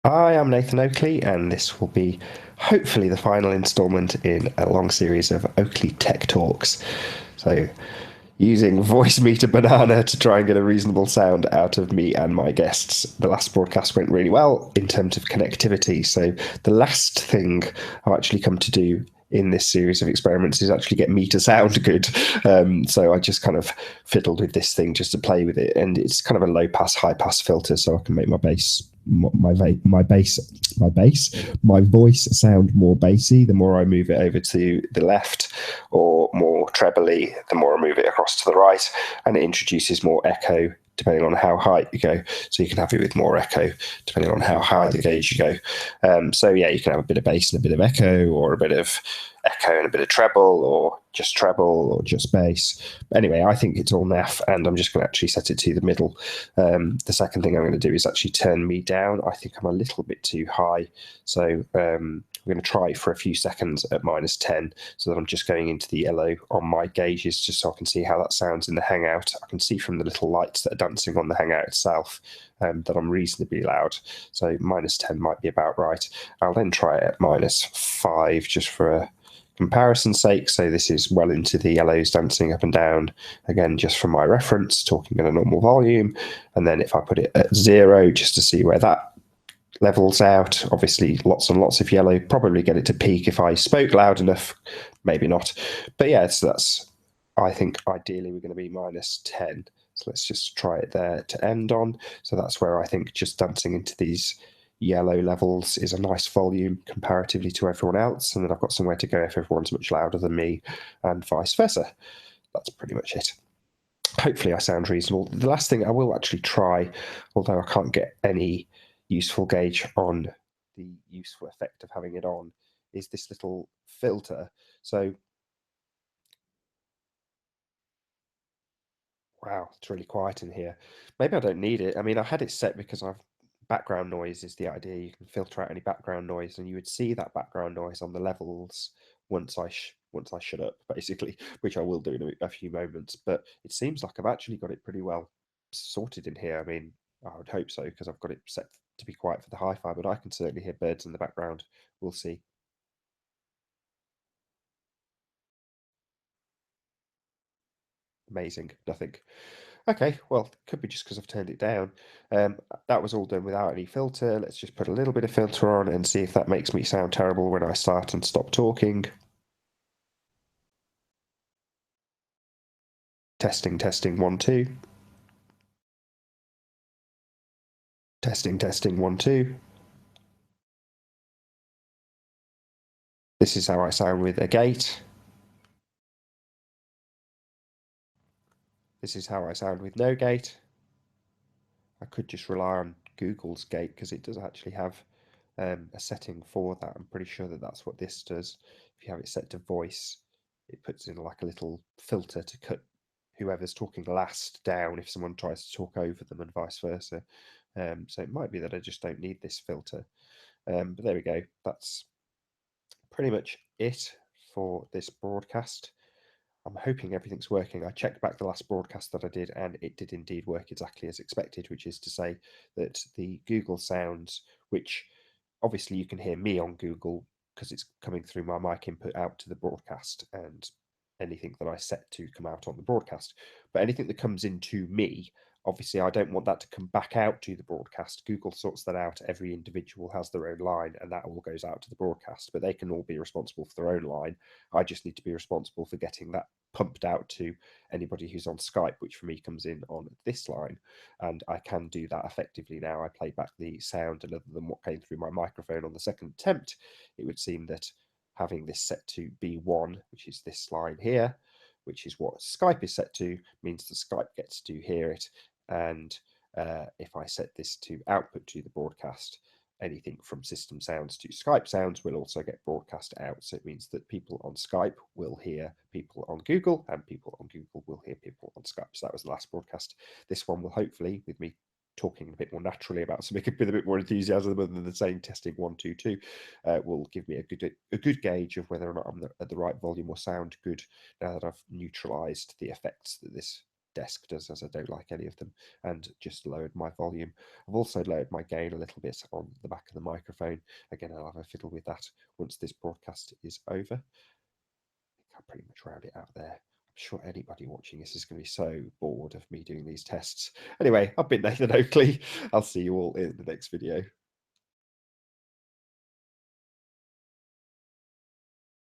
I am Nathan Oakley, and this will be hopefully the final instalment in a long series of Oakley Tech Talks. So, using Voice Meter Banana to try and get a reasonable sound out of me and my guests. The last broadcast went really well in terms of connectivity. So, the last thing I've actually come to do in this series of experiments is actually get me to sound good. So I just kind of fiddled with this thing just to play with it, and it's kind of a low pass, high pass filter, so I can make my voice sound more bassy the more I move it over to the left, or more trebly the more I move it across to the right, and it introduces more echo depending on how high you go. So you can have it with more echo depending on how high the gauge you go. So yeah, you can have a bit of bass and a bit of echo, or a bit of echo and a bit of treble, or just bass. But anyway, I think it's all naff, and I'm just going to actually set it to the middle. The second thing I'm going to do is actually turn me down. I think I'm a little bit too high, so I'm going to try for a few seconds at -10, so that I'm just going into the yellow on my gauges, just so I can see how that sounds in the Hangout. I can see from the little lights that are dancing on the Hangout itself that I'm reasonably loud, so -10 might be about right. I'll then try it at -5 just for a comparison's sake. So this is well into the yellows dancing up and down, again just for my reference, talking at a normal volume. And then if I put it at 0 just to see where that levels out, obviously lots and lots of yellow, probably get it to peak if I spoke loud enough, maybe not. But yeah, so that's, I think ideally we're going to be -10. So let's just try it there to end on. So that's where I think just dancing into these yellow levels is a nice volume comparatively to everyone else. And then I've got somewhere to go if everyone's much louder than me, and vice versa. That's pretty much it. Hopefully I sound reasonable. The last thing I will actually try, although I can't get any useful gauge on the useful effect of having it on, is this little filter. So, wow, it's really quiet in here. Maybe I don't need it. I mean, I had it set because I've background noise is the idea. You can filter out any background noise, and you would see that background noise on the levels once I shut up, basically, which I will do in a few moments. But it seems like I've actually got it pretty well sorted in here. I mean, I would hope so because I've got it set to be quiet for the hi-fi, but I can certainly hear birds in the background. We'll see. Amazing. Nothing. Okay, well, could be just because I've turned it down. That was all done without any filter. Let's just put a little bit of filter on and see if that makes me sound terrible when I start and stop talking. Testing, testing, 1, 2. Testing, testing, 1, 2. This is how I sound with a gate. This is how I sound with no gate. I could just rely on Google's gate because it does actually have a setting for that. I'm pretty sure that that's what this does. If you have it set to voice, it puts in like a little filter to cut whoever's talking last down if someone tries to talk over them, and vice versa. So it might be that I just don't need this filter. But there we go. That's pretty much it for this broadcast. I'm hoping everything's working. I checked back the last broadcast that I did, and it did indeed work exactly as expected, which is to say that the Google sounds, which obviously you can hear me on Google because it's coming through my mic input out to the broadcast, and anything that I set to come out on the broadcast. But anything that comes into me, obviously, I don't want that to come back out to the broadcast. Google sorts that out. Every individual has their own line, and that all goes out to the broadcast. But they can all be responsible for their own line. I just need to be responsible for getting that pumped out to anybody who's on Skype, which for me comes in on this line. And I can do that effectively now. I play back the sound, and other than what came through my microphone on the second attempt, it would seem that having this set to B1, which is this line here, which is what Skype is set to, means that Skype gets to hear it. And if I set this to output to the broadcast, anything from system sounds to Skype sounds will also get broadcast out. So it means that people on Skype will hear people on Google, and people on Google will hear people on Skype. So that was the last broadcast. This one will hopefully, with me talking a bit more naturally about something with a bit more enthusiasm other than the same testing 1, 2, 2, will give me a good gauge of whether or not I'm at the right volume or sound good now that I've neutralized the effects that this desk does, as I don't like any of them, and just lowered my volume. I've also lowered my gain a little bit on the back of the microphone. Again, I'll have a fiddle with that once this broadcast is over. I think I'll pretty much round it out there. I'm sure anybody watching this is going to be so bored of me doing these tests. Anyway, I've been Nathan Oakley. I'll see you all in the next video.